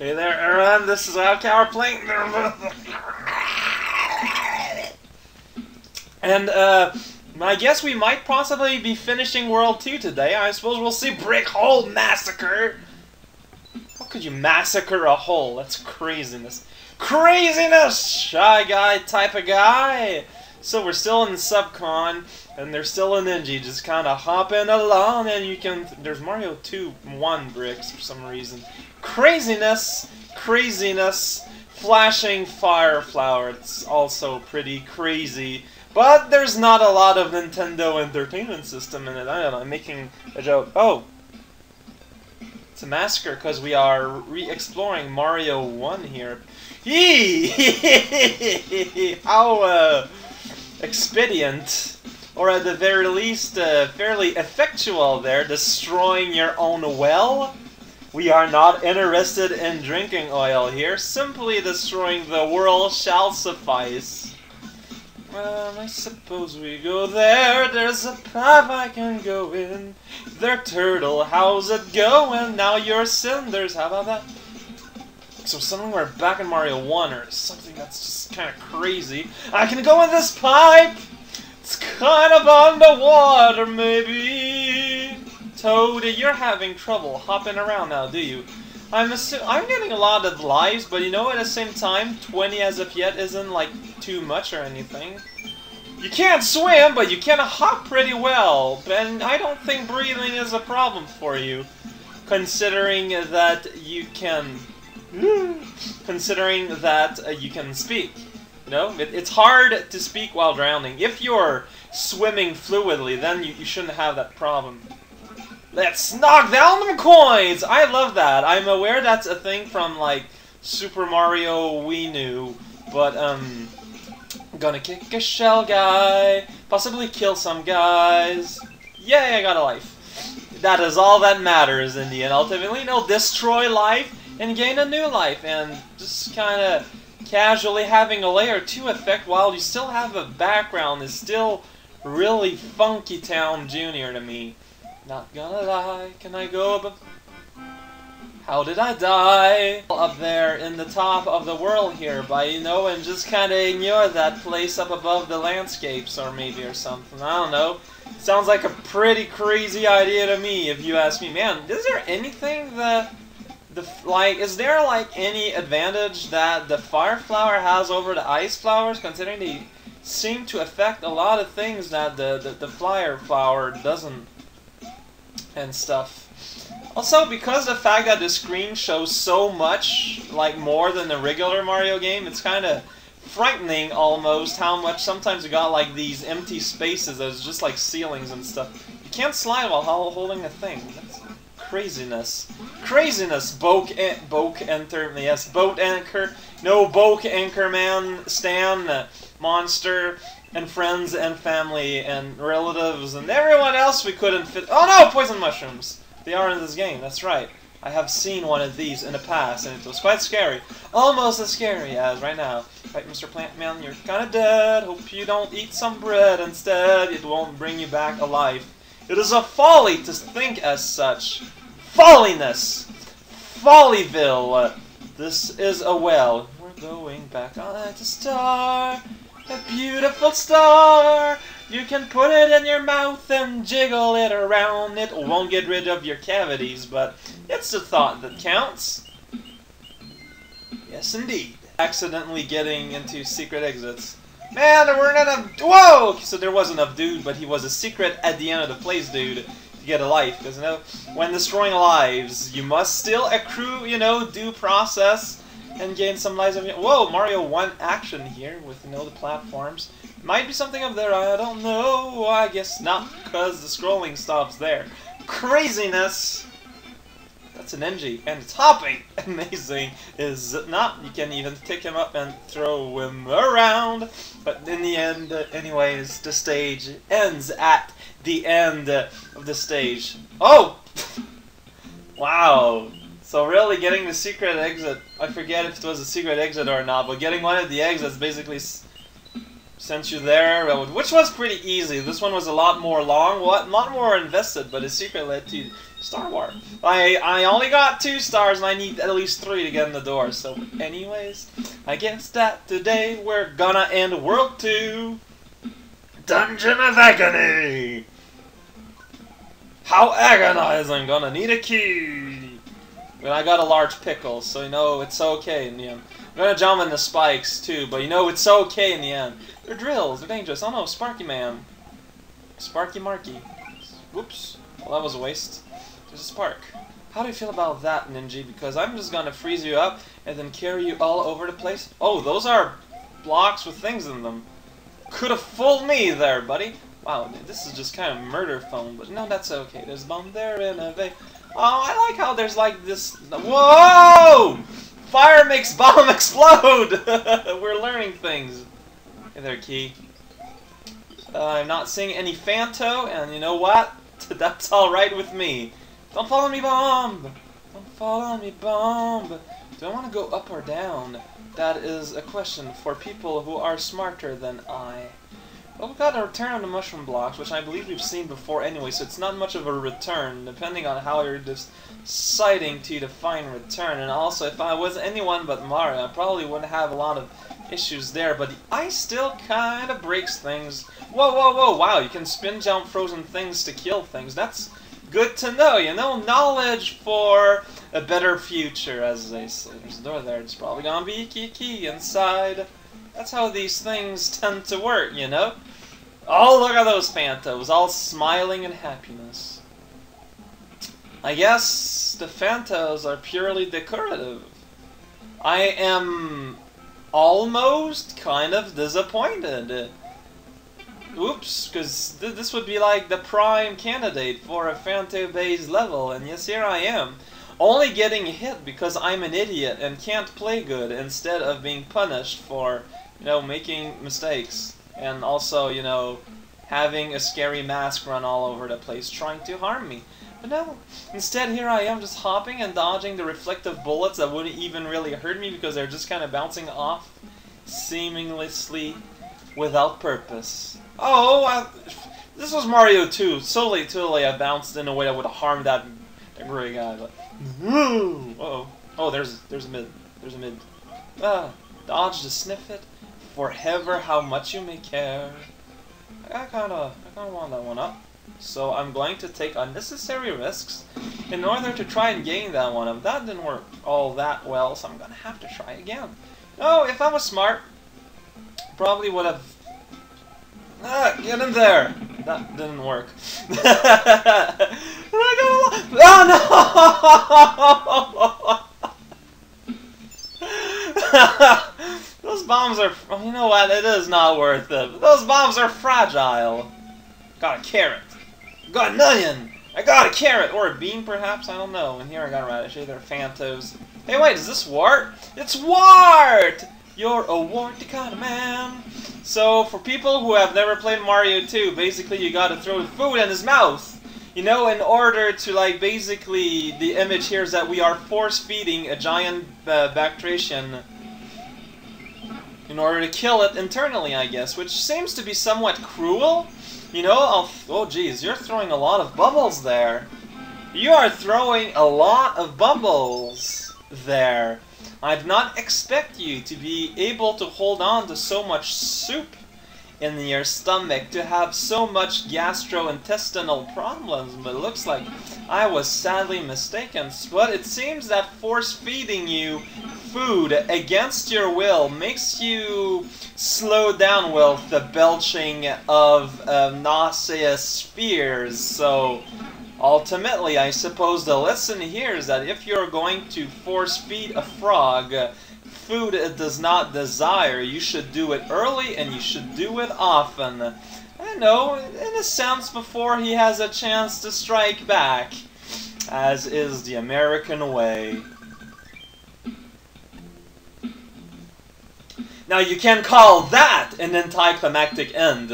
Hey there, Aaron. This is Alcar playing. And, I guess we might possibly be finishing World 2 today. I suppose we'll see Brick Hole Massacre. How could you massacre a hole? That's craziness. Craziness! Shy guy type of guy. So we're still in Subcon, and there's still a ninja just kind of hopping along, and you can... There's Mario 2-1 bricks for some reason. Craziness! Craziness! Flashing fire flower. It's also pretty crazy. But there's not a lot of Nintendo Entertainment System in it. I don't know, I'm making a joke. Oh! It's a massacre because we are re-exploring Mario 1 here. Yee! How, expedient, or at the very least, fairly effectual there, destroying your own well. We are not interested in drinking oil here, simply destroying the world shall suffice. I suppose we go there, there's a path I can go in. There, turtle, how's it going? Now you're cinders, how about that? So suddenly we're back in Mario 1 or something that's just kind of crazy. I can go in this pipe! It's kind of underwater, maybe. Toad, you're having trouble hopping around now, do you? I'm getting a lot of lives, but you know, at the same time, 20 as of yet isn't like too much or anything. You can't swim, but you can hop pretty well, and I don't think breathing is a problem for you, considering that you can... Considering that you can speak. You know, it's hard to speak while drowning. If you're swimming fluidly, then you shouldn't have that problem. Let's knock down them coins! I love that. I'm aware that's a thing from, like, Super Mario Wii U, but, I'm gonna kick a shell guy, possibly kill some guys. Yay, I got a life. That is all that matters in the end. Ultimately, you know, destroy life and gain a new life, and just kind of casually having a layer 2 effect while you still have a background is still really Funky Town Jr. to me. Not gonna lie, can I go above? How did I die? Up there in the top of the world here, by, you know, and just kind of ignore that place up above the landscapes, or maybe, or something. I don't know. Sounds like a pretty crazy idea to me, if you ask me. Man, is there anything that... is there like any advantage that the fire flower has over the ice flowers, considering they seem to affect a lot of things that the fire flower doesn't, and stuff. Also, because the fact that the screen shows so much, like more than the regular Mario game, it's kind of frightening almost how much sometimes you got like these empty spaces that's just like ceilings and stuff. You can't slide while holding a thing. That's craziness. Craziness! Boat anchor, yes, boat anchor. No, boat anchor man, Stan, monster, and friends and family and relatives and everyone else we couldn't fit. Oh no! Poison mushrooms! They are in this game, that's right. I have seen one of these in the past and it was quite scary. Almost as scary as right now. Right, Mr. Plantman, you're kinda dead. Hope you don't eat some bread instead. It won't bring you back alive. It is a folly to think as such. Folliness! Follyville! This is a well. We're going back on a star. A beautiful star. You can put it in your mouth and jiggle it around. It won't get rid of your cavities, but it's the thought that counts. Yes, indeed. Accidentally getting into secret exits. Man, there weren't enough... Whoa! So there was enough dude, but he was a secret at the end of the place, dude. To get a life, because, you know, when destroying lives, you must still accrue, you know, due process and gain some lives of your... Whoa, Mario 1 action here with, you know, the platforms. Might be something up there, I don't know. I guess not, because the scrolling stops there. Craziness! That's an NG, and it's hopping! Amazing, is it not? You can even pick him up and throw him around. But in the end, anyways, the stage ends at the end of the stage. Oh! Wow. So really getting the secret exit, I forget if it was a secret exit or not, but getting one of the exits basically sent you there, which was pretty easy. This one was a lot more long, a lot more invested, but his secret led to Star Wars. I only got 2 stars, and I need at least 3 to get in the door. So, anyways, I guess that today we're gonna end World 2, Dungeon of Agony. How agonizing! Gonna need a key. But I got a large pickle, so you know it's okay in the end. I'm gonna jump in the spikes too, but you know it's okay in the end. They're drills, they're dangerous. Oh no, Sparky Man. Sparky Marky. Whoops. Well, that was a waste. There's a spark. How do you feel about that, Ninja? Because I'm just gonna freeze you up and then carry you all over the place. Oh, those are blocks with things in them. Could have fooled me there, buddy. Wow, this is just kind of murder phone, but no, that's okay. There's bomb there in a vein. Oh, I like how there's like this. Whoa! Fire makes bomb explode! We're learning things. Hey there, Key. I'm not seeing any Phanto, and you know what? That's alright with me. Don't fall on me, bomb! Don't fall on me, bomb! Do I want to go up or down? That is a question for people who are smarter than I. Well, we've got a return on the mushroom blocks, which I believe we've seen before anyway, so it's not much of a return, depending on how you're deciding to define return. And also, if I was anyone but Mario, I probably wouldn't have a lot of issues there, but the ice still kind of breaks things. Whoa, whoa, whoa, wow, you can spin jump frozen things to kill things. That's good to know, you know, knowledge for a better future, as they say. There's a door there, it's probably gonna be a key inside. That's how these things tend to work, you know? Oh, look at those Phantos, all smiling in happiness. I guess the Phantos are purely decorative. I am almost kind of disappointed. Oops, because this would be like the prime candidate for a Phanto-based level, and yes, here I am. Only getting hit because I'm an idiot and can't play good instead of being punished for, you know, making mistakes. And also, you know, having a scary mask run all over the place trying to harm me. But no, instead here I am just hopping and dodging the reflective bullets that wouldn't even really hurt me because they're just kind of bouncing off seamlessly without purpose. Oh, this was Mario 2. Totally I bounced in a way that would harm that gray guy, but uh-oh. Oh, there's a mid. There's a mid. Dodge to sniff it. Forever how much you may care. I kinda want that one up. So I'm going to take unnecessary risks in order to try and gain that one up. That didn't work all that well, so I'm gonna have to try again. No, if I was smart, probably would have. Get in there! That didn't work. Oh no! Those bombs are. You know what? It is not worth it. Those bombs are fragile. Got a carrot. Got an onion. I got a carrot or a bean, perhaps. I don't know. And here I got a radish. They're Phantos. Hey, wait! Is this Wart? It's Wart! You're a warty kind of man. So, for people who have never played Mario 2, basically you gotta throw food in his mouth. You know, in order to, like, basically, the image here is that we are force-feeding a giant Bactrian in order to kill it internally, I guess, which seems to be somewhat cruel. You know, oh geez, you're throwing a lot of bubbles there. You are throwing a lot of bubbles there. I did not expect you to be able to hold on to so much soup in your stomach, to have so much gastrointestinal problems, but it looks like I was sadly mistaken. But it seems that force-feeding you food against your will makes you slow down with the belching of nauseous spheres, so ultimately, I suppose the lesson here is that if you're going to force-feed a frog food it does not desire, you should do it early and you should do it often. I know, in a sense, before he has a chance to strike back, as is the American way. Now you can call that an anticlimactic end.